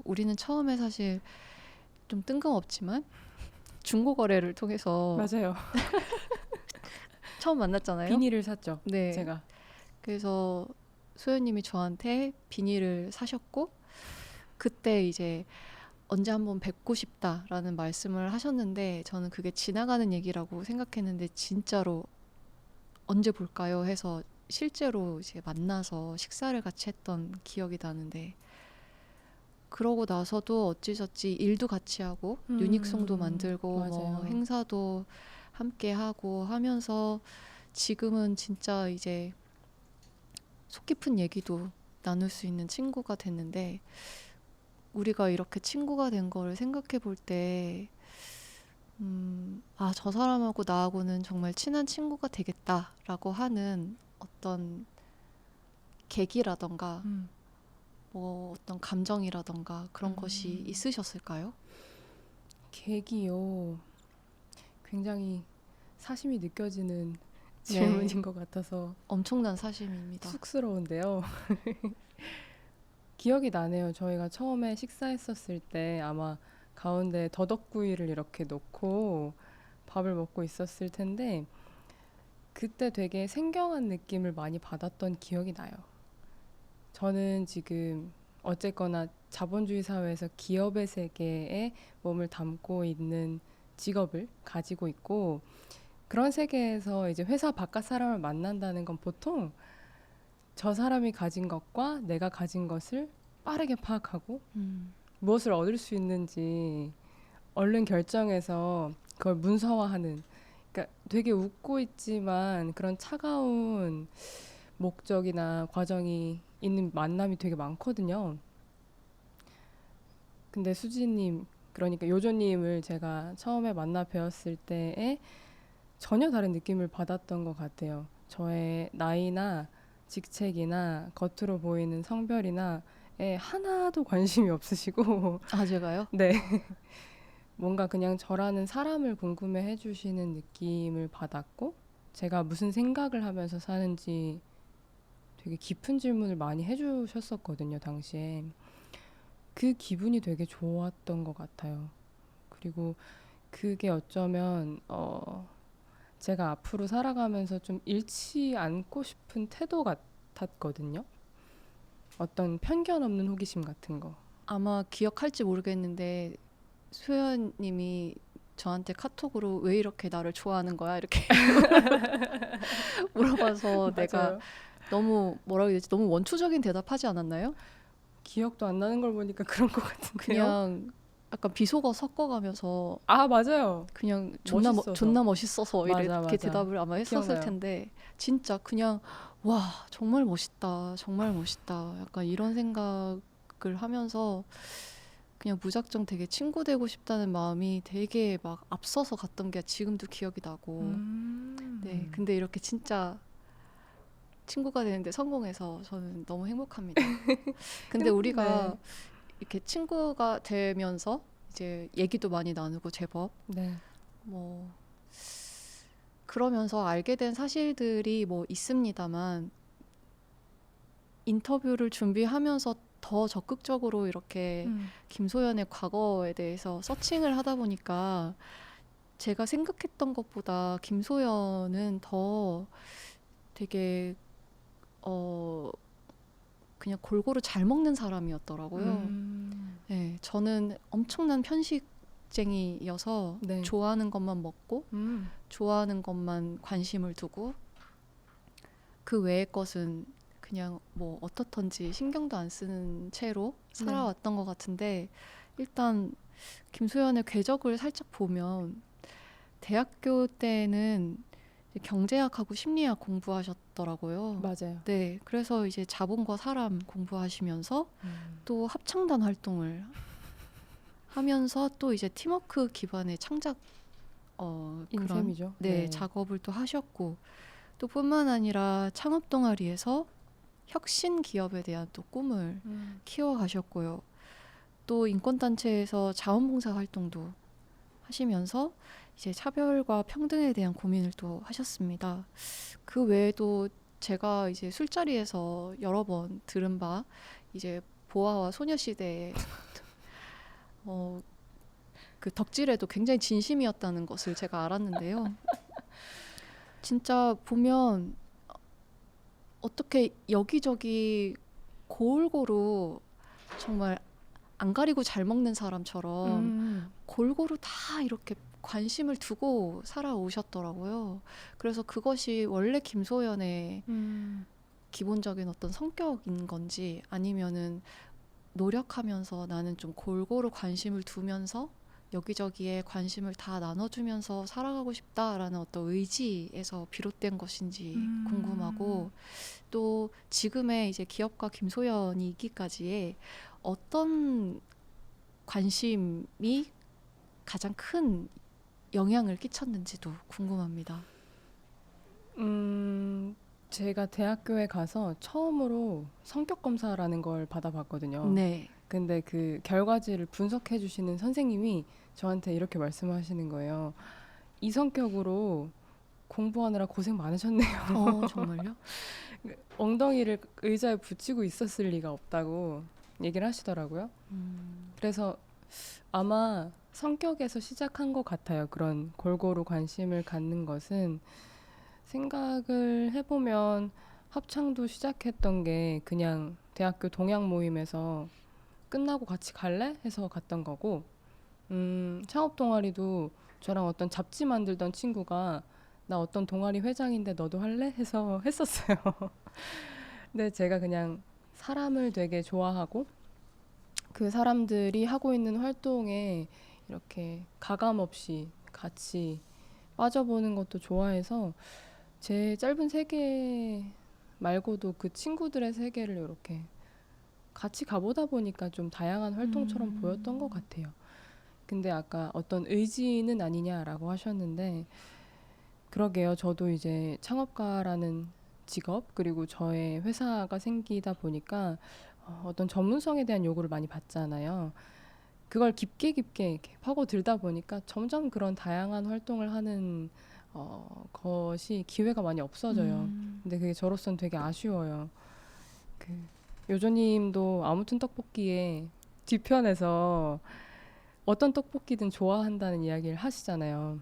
우리는 처음에 사실 좀 뜬금없지만 중고거래를 통해서 맞아요. 처음 만났잖아요. 비닐을 샀죠. 네. 제가. 그래서 소연님이 저한테 비닐을 사셨고 그때 이제 언제 한번 뵙고 싶다라는 말씀을 하셨는데 저는 그게 지나가는 얘기라고 생각했는데 진짜로 언제 볼까요? 해서 실제로 이제 만나서 식사를 같이 했던 기억이 나는데 그러고 나서도 어찌저찌 일도 같이 하고 유닉송도 만들고 뭐 맞아요. 행사도 함께 하고 하면서 지금은 진짜 이제 속 깊은 얘기도 나눌 수 있는 친구가 됐는데 우리가 이렇게 친구가 된 거를 생각해 볼 때 저 사람하고 나하고는 정말 친한 친구가 되겠다라고 하는 어떤 계기라던가 뭐 어떤 감정이라던가 그런 것이 있으셨을까요? 계기요. 굉장히 사심이 느껴지는 네. 질문인 것 같아서 엄청난 사심입니다. 쑥스러운데요. 기억이 나네요. 저희가 처음에 식사했었을 때 아마 가운데 더덕구이를 이렇게 놓고 밥을 먹고 있었을 텐데 그때 되게 생경한 느낌을 많이 받았던 기억이 나요. 저는 지금 어쨌거나 자본주의 사회에서 기업의 세계에 몸을 담고 있는 직업을 가지고 있고 그런 세계에서 이제 회사 바깥 사람을 만난다는 건 보통 저 사람이 가진 것과 내가 가진 것을 빠르게 파악하고 무엇을 얻을 수 있는지 얼른 결정해서 그걸 문서화하는 그러니까 되게 웃고 있지만 그런 차가운 목적이나 과정이 있는 만남이 되게 많거든요. 근데 수지님 그러니까 요조님을 제가 처음에 만나 뵈었을 때에 전혀 다른 느낌을 받았던 것 같아요. 저의 나이나 직책이나 겉으로 보이는 성별이나에 하나도 관심이 없으시고 아, 제가요? 네. 뭔가 그냥 저라는 사람을 궁금해 해주시는 느낌을 받았고 제가 무슨 생각을 하면서 사는지 되게 깊은 질문을 많이 해주셨었거든요, 당시에. 그 기분이 되게 좋았던 것 같아요. 그리고 그게 어쩌면 제가 앞으로 살아가면서 좀 잃지 않고 싶은 태도 같았거든요. 어떤 편견 없는 호기심 같은 거. 아마 기억할지 모르겠는데 소연님이 저한테 카톡으로 왜 이렇게 나를 좋아하는 거야? 이렇게 물어봐서 내가 맞아요. 너무 뭐라고 해야 되지? 너무 원초적인 대답하지 않았나요? 기억도 안 나는 걸 보니까 그런 것 같은데요. 그냥 약간 비속어 섞어가면서 아, 맞아요. 그냥 멋있어서. 존나 멋있어서 맞아, 이렇게 맞아. 대답을 아마 했었을 기억나요. 텐데 진짜 그냥 와 정말 멋있다 정말 멋있다 약간 이런 생각을 하면서 그냥 무작정 되게 친구 되고 싶다는 마음이 되게 막 앞서서 갔던 게 지금도 기억이 나고 네 근데 이렇게 진짜 친구가 되는데 성공해서 저는 너무 행복합니다. 근데 우리가 네. 이렇게 친구가 되면서 이제 얘기도 많이 나누고 제법 네. 뭐 그러면서 알게 된 사실들이 뭐 있습니다만 인터뷰를 준비하면서 더 적극적으로 이렇게 김소연의 과거에 대해서 서칭을 하다 보니까 제가 생각했던 것보다 김소연은 더 되게 그냥 골고루 잘 먹는 사람이었더라고요. 네, 저는 엄청난 편식쟁이여서 네. 좋아하는 것만 먹고 좋아하는 것만 관심을 두고 그 외의 것은 그냥 뭐 어떻던지 신경도 안 쓰는 채로 살아왔던 것 같은데 일단 김소연의 궤적을 살짝 보면 대학교 때는 경제학하고 심리학 공부하셨더라고요. 맞아요. 네, 그래서 이제 자본과 사람 공부하시면서 또 합창단 활동을 하면서 또 이제 팀워크 기반의 창작 그런 인셈이죠. 네, 작업을 또 하셨고 또 뿐만 아니라 창업 동아리에서 혁신 기업에 대한 또 꿈을 키워가셨고요. 또 인권단체에서 자원봉사 활동도 하시면서 이제 차별과 평등에 대한 고민을 또 하셨습니다. 그 외에도 제가 이제 술자리에서 여러 번 들은 바 이제 보아와 소녀시대의 어, 그 덕질에도 굉장히 진심이었다는 것을 제가 알았는데요. 진짜 보면 어떻게 여기저기 골고루 정말 안 가리고 잘 먹는 사람처럼 골고루 다 이렇게 관심을 두고 살아오셨더라고요. 그래서 그것이 원래 김소연의 기본적인 어떤 성격인 건지 아니면은 노력하면서 나는 좀 골고루 관심을 두면서 여기저기에 관심을 다 나눠주면서 살아가고 싶다라는 어떤 의지에서 비롯된 것인지 궁금하고 또 지금의 이제 기업가 김소연이 있기까지의 어떤 관심이 가장 큰 영향을 끼쳤는지도 궁금합니다. 제가 대학교에 가서 처음으로 성격 검사라는 걸 받아봤거든요. 네. 근데 그 결과지를 분석해 주시는 선생님이 저한테 이렇게 말씀하시는 거예요. 이 성격으로 공부하느라 고생 많으셨네요. 정말요? 엉덩이를 의자에 붙이고 있었을 리가 없다고 얘기를 하시더라고요. 그래서 아마 성격에서 시작한 것 같아요. 그런 골고루 관심을 갖는 것은 생각을 해보면 합창도 시작했던 게 그냥 대학교 동양 모임에서 끝나고 같이 갈래? 해서 갔던 거고 창업 동아리도 저랑 어떤 잡지 만들던 친구가 나 어떤 동아리 회장인데 너도 할래? 해서 했었어요. 근데 제가 그냥 사람을 되게 좋아하고 그 사람들이 하고 있는 활동에 이렇게 가감 없이 같이 빠져보는 것도 좋아해서 제 짧은 세계 말고도 그 친구들의 세계를 이렇게 같이 가보다 보니까 좀 다양한 활동처럼 보였던 것 같아요. 근데 아까 어떤 의지는 아니냐라고 하셨는데 그러게요. 저도 이제 창업가라는 직업 그리고 저의 회사가 생기다 보니까 어떤 전문성에 대한 요구를 많이 받잖아요. 그걸 깊게 이렇게 파고들다 보니까 점점 그런 다양한 활동을 하는 것이 기회가 많이 없어져요. 근데 그게 저로서는 되게 아쉬워요. 그 요조님도 아무튼 떡볶이의 뒤편에서 어떤 떡볶이든 좋아한다는 이야기를 하시잖아요.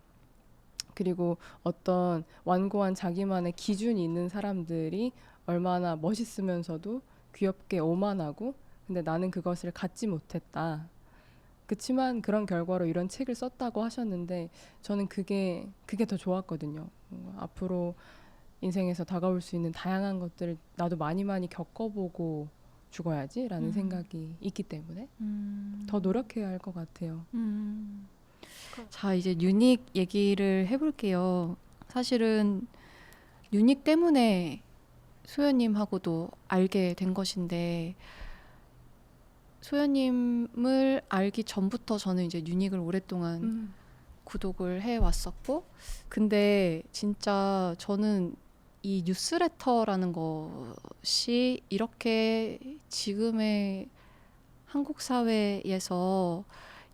그리고 어떤 완고한 자기만의 기준이 있는 사람들이 얼마나 멋있으면서도 귀엽게 오만하고 근데 나는 그것을 갖지 못했다. 그치만 그런 결과로 이런 책을 썼다고 하셨는데 저는 그게 더 좋았거든요. 앞으로 인생에서 다가올 수 있는 다양한 것들을 나도 많이 겪어보고 죽어야지라는 생각이 있기 때문에 더 노력해야 할 것 같아요. 자, 이제 유닉 얘기를 해볼게요. 사실은 유닉 때문에 소연님하고도 알게 된 것인데 소연님을 알기 전부터 저는 이제 유닉을 오랫동안 구독을 해왔었고 근데 진짜 저는 이 뉴스레터라는 것이 이렇게 지금의 한국 사회에서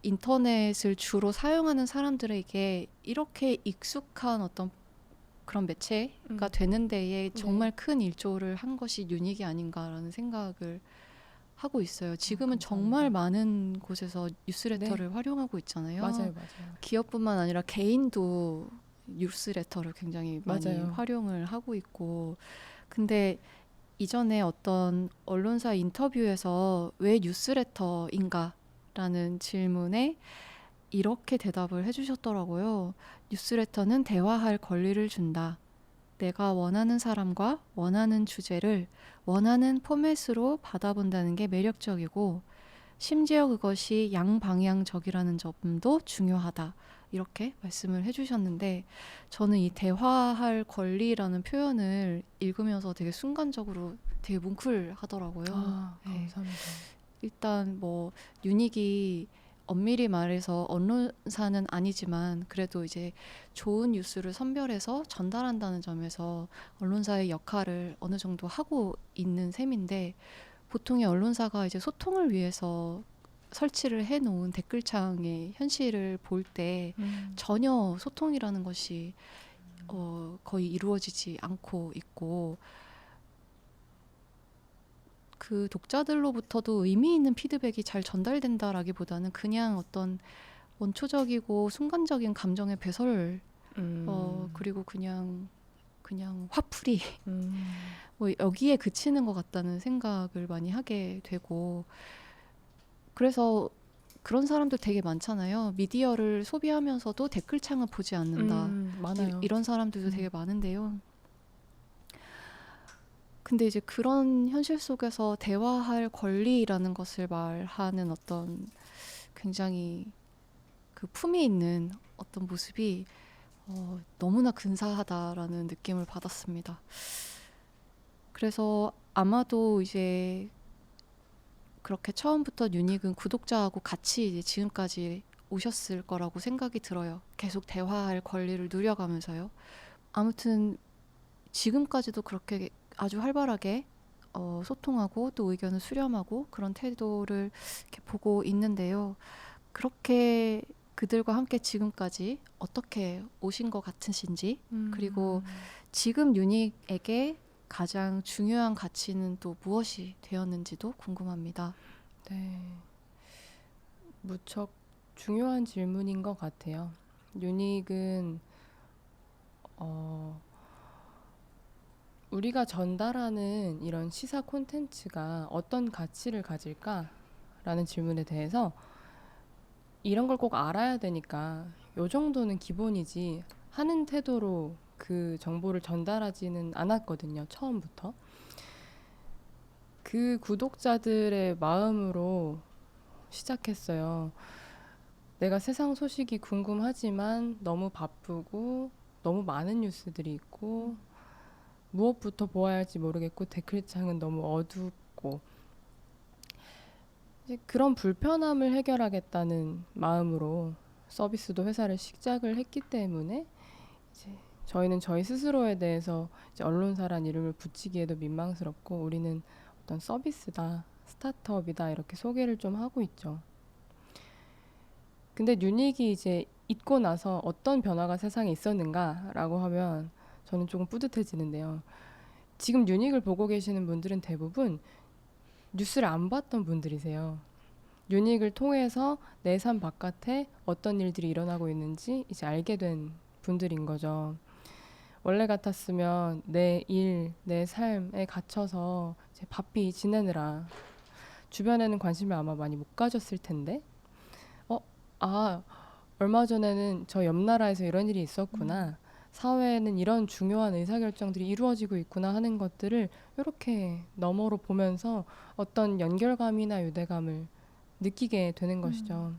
인터넷을 주로 사용하는 사람들에게 이렇게 익숙한 어떤 그런 매체가 되는 데에 정말 큰 일조를 한 것이 유닉이 아닌가라는 생각을 하고 있어요. 지금은 정말 많은 곳에서 뉴스레터를 활용하고 있잖아요. 맞아요. 기업뿐만 아니라 개인도 뉴스레터를 굉장히 많이 맞아요. 활용을 하고 있고 근데 이전에 어떤 언론사 인터뷰에서 왜 뉴스레터인가 라는 질문에 이렇게 대답을 해주셨더라고요. 뉴스레터는 대화할 권리를 준다. 내가 원하는 사람과 원하는 주제를 원하는 포맷으로 받아본다는 게 매력적이고 심지어 그것이 양방향적이라는 점도 중요하다. 이렇게 말씀을 해주셨는데 저는 이 대화할 권리라는 표현을 읽으면서 되게 순간적으로 되게 뭉클하더라고요. 감사합니다. 일단 뭐 유닉이 엄밀히 말해서 언론사는 아니지만 그래도 이제 좋은 뉴스를 선별해서 전달한다는 점에서 언론사의 역할을 어느 정도 하고 있는 셈인데 보통의 언론사가 이제 소통을 위해서 설치를 해놓은 댓글창의 현실을 볼 때 전혀 소통이라는 것이 거의 이루어지지 않고 있고 그 독자들로부터도 의미 있는 피드백이 잘 전달된다라기보다는 그냥 어떤 원초적이고 순간적인 감정의 배설, 그리고 그냥 화풀이 뭐 여기에 그치는 것 같다는 생각을 많이 하게 되고, 그래서 그런 사람들 되게 많잖아요. 미디어를 소비하면서도 댓글창을 보지 않는다. 많아요. 이런 사람들도 되게 많은데요. 근데 이제 그런 현실 속에서 대화할 권리라는 것을 말하는 어떤 굉장히 그 품위 있는 어떤 모습이 너무나 근사하다라는 느낌을 받았습니다. 그래서 아마도 이제 그렇게 처음부터 유닉은 구독자하고 같이 이제 지금까지 오셨을 거라고 생각이 들어요. 계속 대화할 권리를 누려가면서요. 아무튼 지금까지도 그렇게 아주 활발하게 소통하고 또 의견을 수렴하고 그런 태도를 이렇게 보고 있는데요. 그렇게 그들과 함께 지금까지 어떻게 오신 것 같으신지, 그리고 지금 유닉에게 가장 중요한 가치는 또 무엇이 되었는지도 궁금합니다. 네, 무척 중요한 질문인 것 같아요. 유닉은 우리가 전달하는 이런 시사 콘텐츠가 어떤 가치를 가질까라는 질문에 대해서 이런 걸 꼭 알아야 되니까 요 정도는 기본이지 하는 태도로 그 정보를 전달하지는 않았거든요. 처음부터. 그 구독자들의 마음으로 시작했어요. 내가 세상 소식이 궁금하지만 너무 바쁘고 너무 많은 뉴스들이 있고 무엇부터 보아야 할지 모르겠고 댓글창은 너무 어둡고 이제 그런 불편함을 해결하겠다는 마음으로 서비스도 회사를 시작을 했기 때문에 이제 저희는 저희 스스로에 대해서 이제 언론사란 이름을 붙이기에도 민망스럽고 우리는 어떤 서비스다, 스타트업이다 이렇게 소개를 좀 하고 있죠. 근데 유닉이 이제 있고 나서 어떤 변화가 세상에 있었는가라고 하면 저는 조금 뿌듯해지는데요. 지금 유닉을 보고 계시는 분들은 대부분 뉴스를 안 봤던 분들이세요. 유닉을 통해서 내 삶 바깥에 어떤 일들이 일어나고 있는지 이제 알게 된 분들인 거죠. 원래 같았으면 내 일, 내 삶에 갇혀서 이제 바삐 지내느라 주변에는 관심을 아마 많이 못 가졌을 텐데, 아, 얼마 전에는 저 옆 나라에서 이런 일이 있었구나. 사회에는 이런 중요한 의사결정들이 이루어지고 있구나 하는 것들을 이렇게 너머로 보면서 어떤 연결감이나 유대감을 느끼게 되는 것이죠.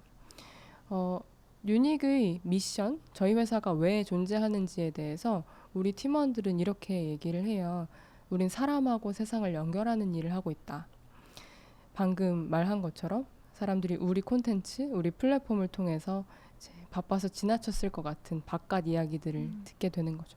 유닉의 미션, 저희 회사가 왜 존재하는지에 대해서 우리 팀원들은 이렇게 얘기를 해요. 우린 사람하고 세상을 연결하는 일을 하고 있다. 방금 말한 것처럼 사람들이 우리 콘텐츠, 우리 플랫폼을 통해서 이제 바빠서 지나쳤을 것 같은 바깥 이야기들을 듣게 되는 거죠.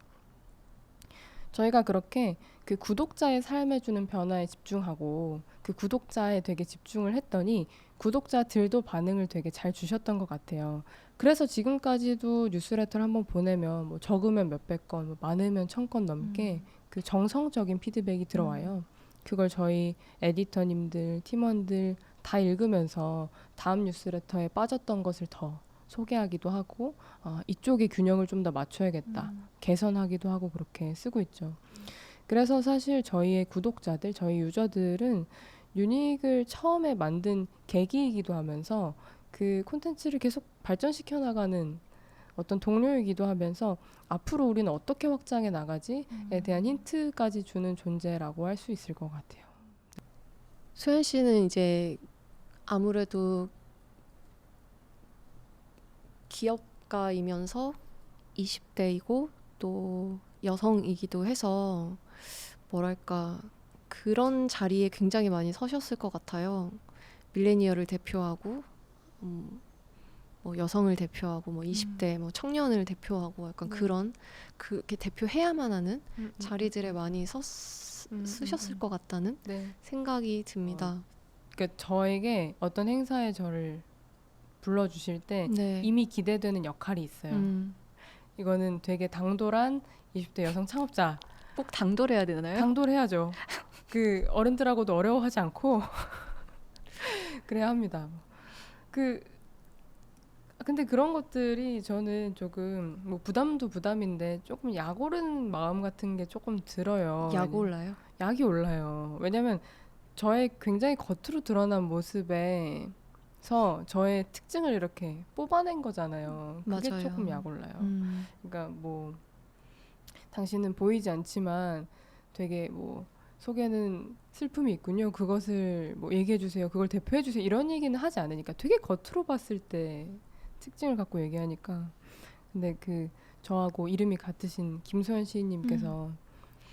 저희가 그렇게 그 구독자의 삶에 주는 변화에 집중하고 그 구독자에 되게 집중을 했더니 구독자들도 반응을 되게 잘 주셨던 것 같아요. 그래서 지금까지도 뉴스레터를 한번 보내면 뭐 적으면 몇백 건, 뭐 많으면 1000건 넘게 그 정성적인 피드백이 들어와요. 그걸 저희 에디터님들, 팀원들 다 읽으면서 다음 뉴스레터에 빠졌던 것을 더 소개하기도 하고 이쪽의 균형을 좀 더 맞춰야겠다. 개선하기도 하고 그렇게 쓰고 있죠. 그래서 사실 저희의 구독자들, 저희 유저들은 유닉을 처음에 만든 계기이기도 하면서 그 콘텐츠를 계속 발전시켜 나가는 어떤 동료이기도 하면서 앞으로 우리는 어떻게 확장해 나가지에 대한 힌트까지 주는 존재라고 할 수 있을 것 같아요. 소연 씨는 이제 아무래도 기업가이면서 20대이고 또 여성이기도 해서 뭐랄까 그런 자리에 굉장히 많이 서셨을 것 같아요. 밀레니얼을 대표하고 뭐 여성을 대표하고 뭐 20대 뭐 청년을 대표하고 약간 그런 그렇게 대표해야만 하는 자리들에 많이 쓰셨을 것 같다는 생각이 듭니다. 그러니까 저에게 어떤 행사에 저를 불러주실 때 네. 이미 기대되는 역할이 있어요. 이거는 되게 당돌한 20대 여성 창업자. 꼭 당돌해야 되나요? 당돌해야죠. 그 어른들하고도 어려워하지 않고 그래야 합니다. 그 근데 그런 것들이 저는 조금 뭐 부담도 부담인데 조금 약 오른 마음 같은 게 조금 들어요. 약 올라요? 약이 올라요. 왜냐면 저의 굉장히 겉으로 드러난 모습에서 저의 특징을 이렇게 뽑아낸 거잖아요. 그게 조금 맞아요. 약 올라요. 음, 그러니까 뭐 당신은 보이지 않지만 되게 뭐 속에는 슬픔이 있군요. 그것을 뭐 얘기해 주세요. 그걸 대표해 주세요. 이런 얘기는 하지 않으니까 되게 겉으로 봤을 때 특징을 갖고 얘기하니까. 근데 그 저하고 이름이 같으신 김소연 음, 시인님께서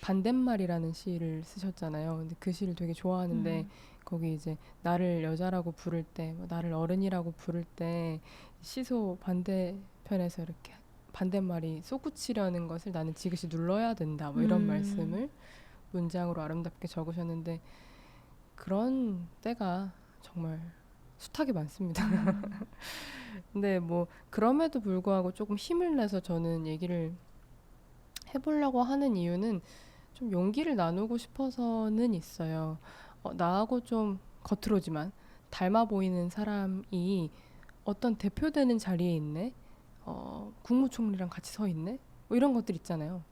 반대말이라는 시를 쓰셨잖아요. 근데 그 시를 되게 좋아하는데 음, 거기 이제 나를 여자라고 부를 때, 뭐 나를 어른이라고 부를 때 시소 반대편에서 이렇게 반대말이 솟구치려는 것을 나는 지그시 눌러야 된다. 뭐 이런 음, 말씀을 문장으로 아름답게 적으셨는데 그런 때가 정말 숱하게 많습니다. 음, 근데 뭐 그럼에도 불구하고 조금 힘을 내서 저는 얘기를 해보려고 하는 이유는 좀 용기를 나누고 싶어서는 있어요. 나하고 좀 겉으로지만 닮아 보이는 사람이 어떤 대표되는 자리에 있네? 국무총리랑 같이 서 있네? 뭐 이런 것들 있잖아요.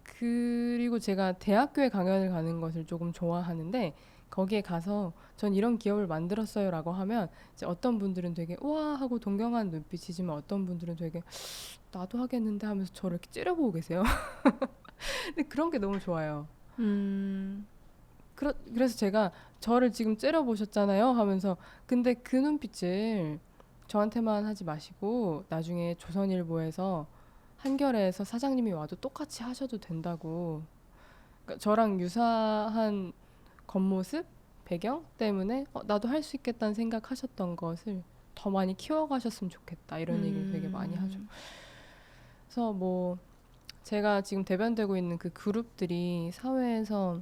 그리고 제가 대학교에 강연을 가는 것을 조금 좋아하는데 거기에 가서 전 이런 기업을 만들었어요라고 하면 이제 어떤 분들은 되게 우와 하고 동경하는 눈빛이지만 어떤 분들은 되게 나도 하겠는데 하면서 저를 이렇게 째려보고 계세요. 근데 그런 게 너무 좋아요. 음, 그래서 제가 저를 지금 째려보셨잖아요 하면서 근데 그 눈빛을 저한테만 하지 마시고 나중에 조선일보에서 한겨레에서 사장님이 와도 똑같이 하셔도 된다고. 그러니까 저랑 유사한 겉모습, 배경 때문에 나도 할 수 있겠다는 생각하셨던 것을 더 많이 키워가셨으면 좋겠다 이런 얘기를 되게 많이 하죠. 음, 그래서 뭐 제가 지금 대변되고 있는 그 그룹들이 사회에서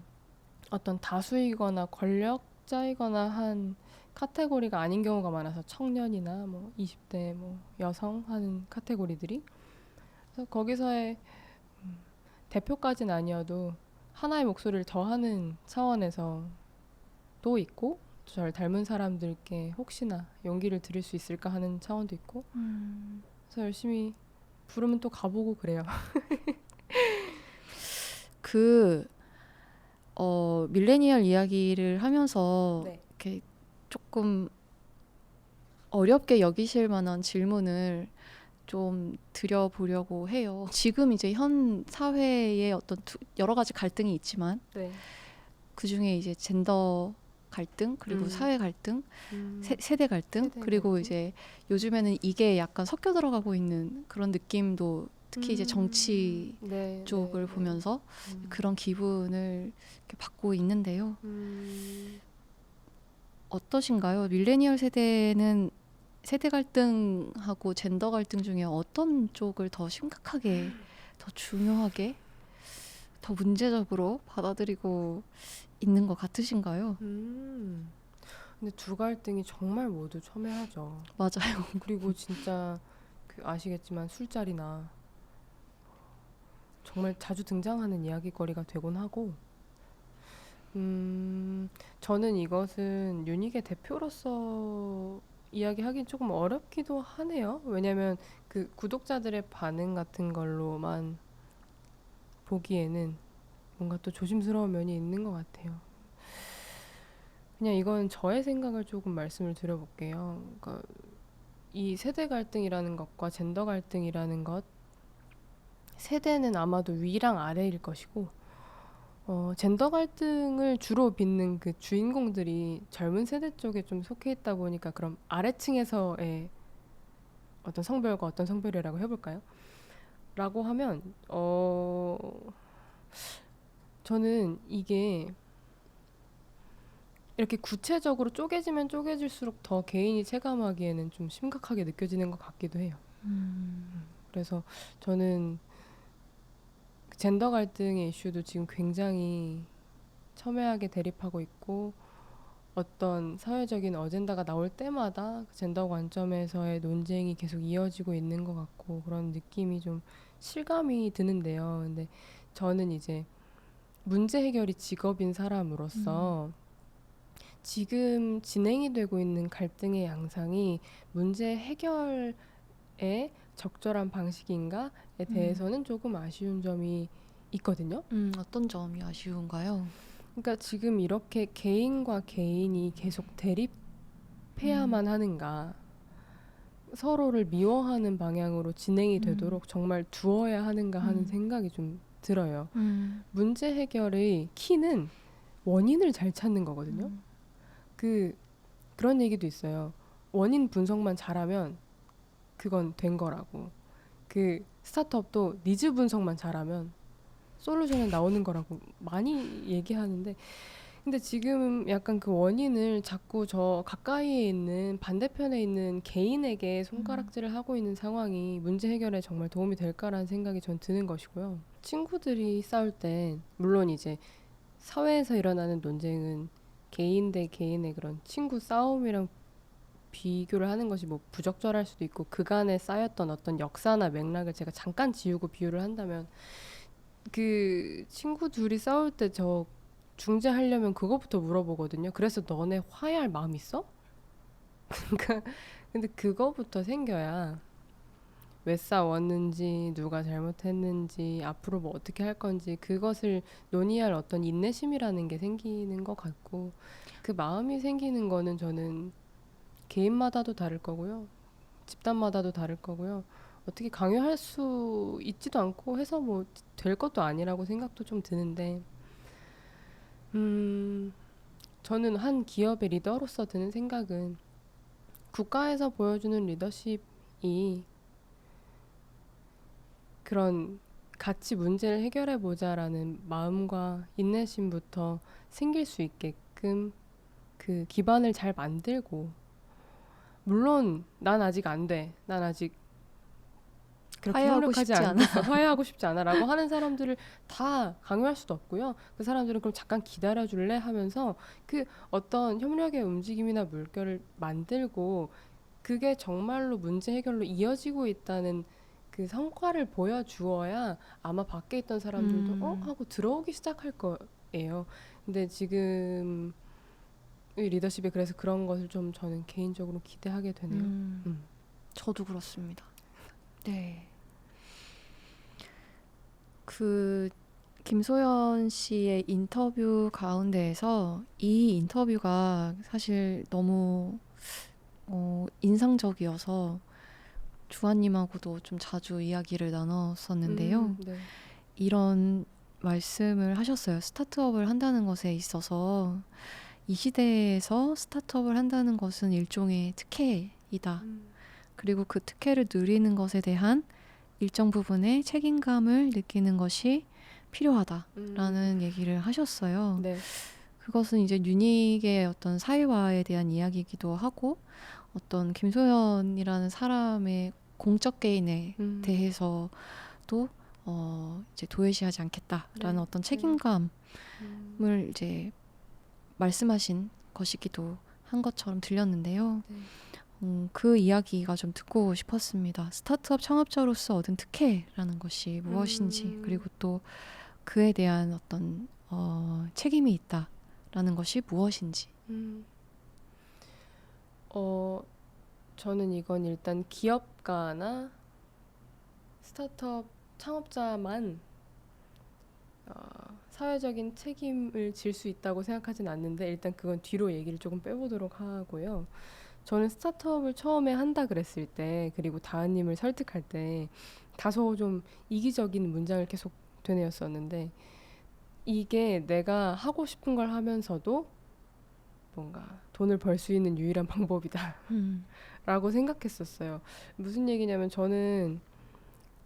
어떤 다수이거나 권력자이거나 한 카테고리가 아닌 경우가 많아서 청년이나 뭐 20대 뭐 여성 하는 카테고리들이 그래서 거기서의 대표까지는 아니어도 하나의 목소리를 더하는 차원에서 또 있고 저를 닮은 사람들께 혹시나 용기를 드릴 수 있을까 하는 차원도 있고 음. 그래서 열심히 부르면 또 가보고 그래요. 그, 밀레니얼 이야기를 하면서 네. 이렇게 조금 어렵게 여기실 만한 질문을 좀 드려보려고 해요. 지금 이제 현 사회에 어떤 여러 가지 갈등이 있지만 네. 그 중에 이제 젠더 갈등, 그리고 음, 사회 갈등, 세대 갈등, 세대 그리고 갈등? 이제 요즘에는 이게 약간 섞여 들어가고 있는 그런 느낌도 특히 이제 정치 네, 네, 쪽을 네. 보면서 음, 그런 기분을 이렇게 받고 있는데요. 음, 어떠신가요? 밀레니얼 세대는 세대 갈등하고 젠더 갈등 중에 어떤 쪽을 더 심각하게, 더 중요하게, 더 문제적으로 받아들이고 있는 것 같으신가요? 음. 근데 두 갈등이 정말 모두 첨예하죠. 맞아요. 그리고 진짜 그 아시겠지만 술자리나 정말 자주 등장하는 이야기거리가 되곤 하고, 저는 이것은 유닉의 대표로서 이야기하긴 조금 어렵기도 하네요. 왜냐면 그 구독자들의 반응 같은 걸로만 보기에는 뭔가 또 조심스러운 면이 있는 것 같아요. 그냥 이건 저의 생각을 조금 말씀을 드려볼게요. 그러니까 이 세대 갈등이라는 것과 젠더 갈등이라는 것, 세대는 아마도 위랑 아래일 것이고, 젠더 갈등을 주로 빚는 그 주인공들이 젊은 세대 쪽에 좀 속해 있다 보니까 그럼 아래층에서의 어떤 성별과 어떤 성별이라고 해볼까요? 라고 하면, 저는 이게 이렇게 구체적으로 쪼개지면 쪼개질수록 더 개인이 체감하기에는 좀 심각하게 느껴지는 것 같기도 해요. 그래서 저는 젠더 갈등의 이슈도 지금 굉장히 첨예하게 대립하고 있고 어떤 사회적인 어젠다가 나올 때마다 그 젠더 관점에서의 논쟁이 계속 이어지고 있는 것 같고 그런 느낌이 좀 실감이 드는데요. 근데 저는 이제 문제 해결이 직업인 사람으로서 지금 진행이 되고 있는 갈등의 양상이 문제 해결의 적절한 방식인가에 대해서는 조금 아쉬운 점이 있거든요. 어떤 점이 아쉬운가요? 그러니까 지금 이렇게 개인과 개인이 계속 대립해야만 하는가, 서로를 미워하는 방향으로 진행이 되도록 정말 두어야 하는가 하는 생각이 좀 들어요. 문제 해결의 키는 원인을 잘 찾는 거거든요. 그런 얘기도 있어요. 원인 분석만 잘하면 그건 된 거라고. 그 스타트업도 니즈 분석만 잘하면 솔루션이 나오는 거라고 많이 얘기하는데, 근데 지금 약간 그 원인을 자꾸 저 가까이에 있는 반대편에 있는 개인에게 손가락질을 하고 있는 상황이 문제 해결에 정말 도움이 될까라는 생각이 전 드는 것이고요. 친구들이 싸울 때 물론 이제 사회에서 일어나는 논쟁은 개인 대 개인의 그런 친구 싸움이랑 비교를 하는 것이 뭐 부적절할 수도 있고, 그간에 쌓였던 어떤 역사나 맥락을 제가 잠깐 지우고 비유를 한다면, 그 친구 둘이 싸울 때 저 중재하려면 그거부터 물어보거든요. 그래서 너네 화해할 마음 있어? 그러니까 근데 그거부터 생겨야 왜 싸웠는지, 누가 잘못했는지, 앞으로 뭐 어떻게 할 건지 그것을 논의할 어떤 인내심이라는 게 생기는 것 같고, 그 마음이 생기는 거는 저는 개인마다도 다를 거고요. 집단마다도 다를 거고요. 어떻게 강요할 수 있지도 않고 해서 뭐 될 것도 아니라고 생각도 좀 드는데, 저는 한 기업의 리더로서 드는 생각은 국가에서 보여주는 리더십이 그런 같이 문제를 해결해 보자라는 마음과 인내심부터 생길 수 있게끔 그 기반을 잘 만들고, 물론 난 아직 안 돼, 난 아직 그렇게 화해하고 협력하지 싶지 않아. 않겠어, 화해하고 싶지 않아 라고 하는 사람들을 다 강요할 수도 없고요. 그 사람들은 그럼 잠깐 기다려줄래 하면서 그 어떤 협력의 움직임이나 물결을 만들고, 그게 정말로 문제 해결로 이어지고 있다는 그 성과를 보여주어야 아마 밖에 있던 사람들도 하고 들어오기 시작할 거예요. 근데 지금 이 리더십이 그래서 그런 것을 좀 저는 개인적으로 기대하게 되네요. 저도 그렇습니다. 네. 그 김소연 씨의 인터뷰 가운데에서 이 인터뷰가 사실 너무 인상적이어서 주아님하고도 좀 자주 이야기를 나눴었는데요. 네. 이런 말씀을 하셨어요. 스타트업을 한다는 것에 있어서 이 시대에서 스타트업을 한다는 것은 일종의 특혜이다. 그리고 그 특혜를 누리는 것에 대한 일정 부분의 책임감을 느끼는 것이 필요하다라는 얘기를 하셨어요. 네. 그것은 이제 유닉의 어떤 사회화에 대한 이야기이기도 하고, 어떤 김소연이라는 사람의 공적 개인에 대해서도 이제 도외시하지 않겠다라는 네. 어떤 책임감을 이제 말씀하신 것이기도 한 것처럼 들렸는데요. 그 이야기가 좀 듣고 싶었습니다. 스타트업 창업자로서 얻은 특혜라는 것이 무엇인지, 그리고 또 그에 대한 어떤 책임이 있다라는 것이 무엇인지. 저는 이건 일단 기업가나 스타트업 창업자만 사회적인 책임을 질 수 있다고 생각하진 않는데, 일단 그건 뒤로 얘기를 조금 빼보도록 하고요. 저는 스타트업을 처음에 한다 그랬을 때, 그리고 다은님을 설득할 때 다소 좀 이기적인 문장을 계속 되뇌었었는데, 이게 내가 하고 싶은 걸 하면서도 뭔가 돈을 벌 수 있는 유일한 방법이다 라고 생각했었어요. 무슨 얘기냐면, 저는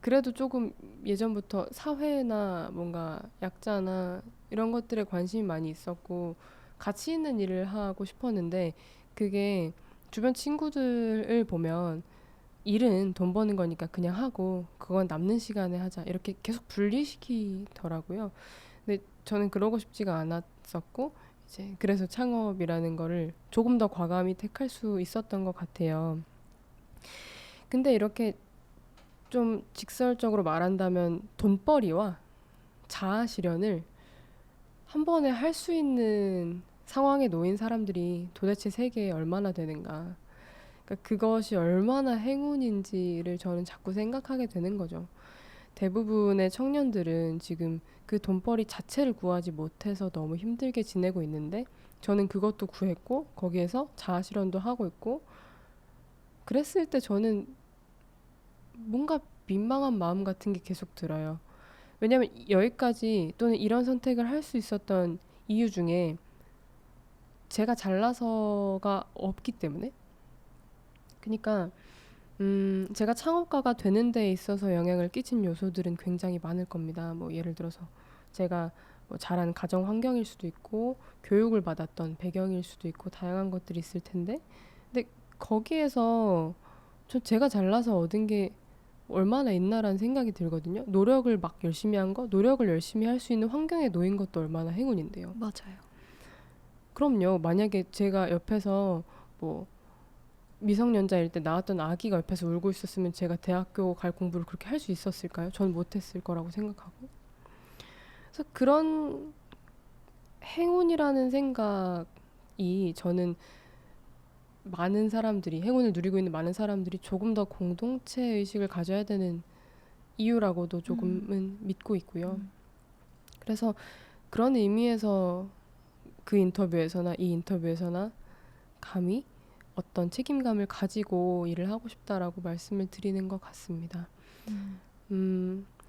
그래도 조금 예전부터 사회나 뭔가 약자나 이런 것들에 관심이 많이 있었고 가치 있는 일을 하고 싶었는데, 그게 주변 친구들을 보면 일은 돈 버는 거니까 그냥 하고 그건 남는 시간에 하자 이렇게 계속 분리시키더라고요. 근데 저는 그러고 싶지가 않았었고, 이제 그래서 창업이라는 거를 조금 더 과감히 택할 수 있었던 것 같아요. 근데 이렇게 좀 직설적으로 말한다면 돈벌이와 자아 실현을 한 번에 할 수 있는 상황에 놓인 사람들이 도대체 세계에 얼마나 되는가. 그러니까 그것이 얼마나 행운인지를 저는 자꾸 생각하게 되는 거죠. 대부분의 청년들은 지금 그 돈벌이 자체를 구하지 못해서 너무 힘들게 지내고 있는데 저는 그것도 구했고 거기에서 자아실현도 하고 있고 그랬을 때 저는 뭔가 민망한 마음 같은 게 계속 들어요. 왜냐면 여기까지 또는 이런 선택을 할 수 있었던 이유 중에 제가 잘나서가 없기 때문에 그러니까 제가 창업가가 되는 데 있어서 영향을 끼친 요소들은 굉장히 많을 겁니다. 뭐 예를 들어서 제가 뭐 자란 가정 환경일 수도 있고 교육을 받았던 배경일 수도 있고 다양한 것들이 있을 텐데 근데 거기에서 제가 잘나서 얻은 게 얼마나 있나라는 생각이 들거든요. 노력을 막 열심히 한 거, 노력을 열심히 할 수 있는 환경에 놓인 것도 얼마나 행운인데요. 맞아요. 그럼요. 만약에 제가 옆에서 뭐 미성년자일 때 낳았던 아기가 옆에서 울고 있었으면 제가 대학교 갈 공부를 그렇게 할 수 있었을까요? 전 못했을 거라고 생각하고. 그래서 그런 행운이라는 생각이 저는 많은 사람들이, 행운을 누리고 있는 많은 사람들이 조금 더 공동체 의식을 가져야 되는 이유라고도 조금은 믿고 있고요. 그래서 그런 의미에서 그 인터뷰에서나 이 인터뷰에서나 감히 어떤 책임감을 가지고 일을 하고 싶다라고 말씀을 드리는 것 같습니다.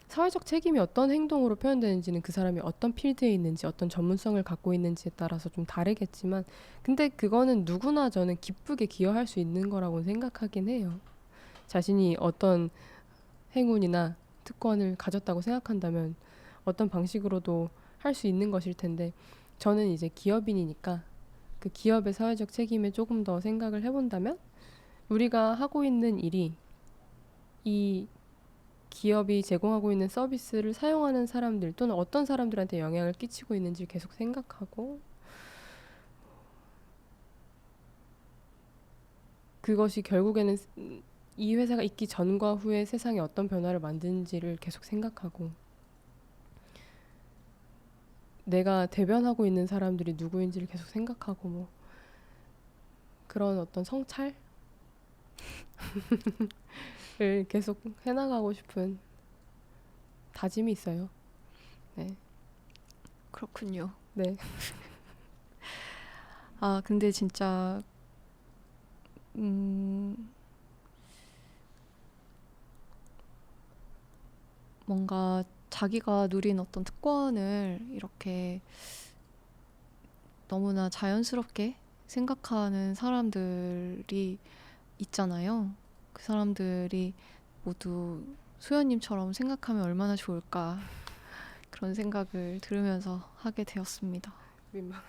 사회적 책임이 어떤 행동으로 표현되는지는 그 사람이 어떤 필드에 있는지 어떤 전문성을 갖고 있는지에 따라서 좀 다르겠지만 근데 그거는 누구나 저는 기쁘게 기여할 수 있는 거라고 생각하긴 해요. 자신이 어떤 행운이나 특권을 가졌다고 생각한다면 어떤 방식으로도 할 수 있는 것일 텐데 저는 이제 기업인이니까 그 기업의 사회적 책임에 조금 더 생각을 해본다면 우리가 하고 있는 일이 이 기업이 제공하고 있는 서비스를 사용하는 사람들 또는 어떤 사람들한테 영향을 끼치고 있는지 계속 생각하고 그것이 결국에는 이 회사가 있기 전과 후에 세상에 어떤 변화를 만드는지를 계속 생각하고 내가 대변하고 있는 사람들이 누구인지를 계속 생각하고 뭐 그런 어떤 성찰을 계속 해나가고 싶은 다짐이 있어요. 네. 그렇군요. 네. 아, 근데 진짜 뭔가 자기가 누린 어떤 특권을 이렇게 너무나 자연스럽게 생각하는 사람들이 있잖아요. 그 사람들이 모두 소연님처럼 생각하면 얼마나 좋을까 그런 생각을 들으면서 하게 되었습니다. 민망.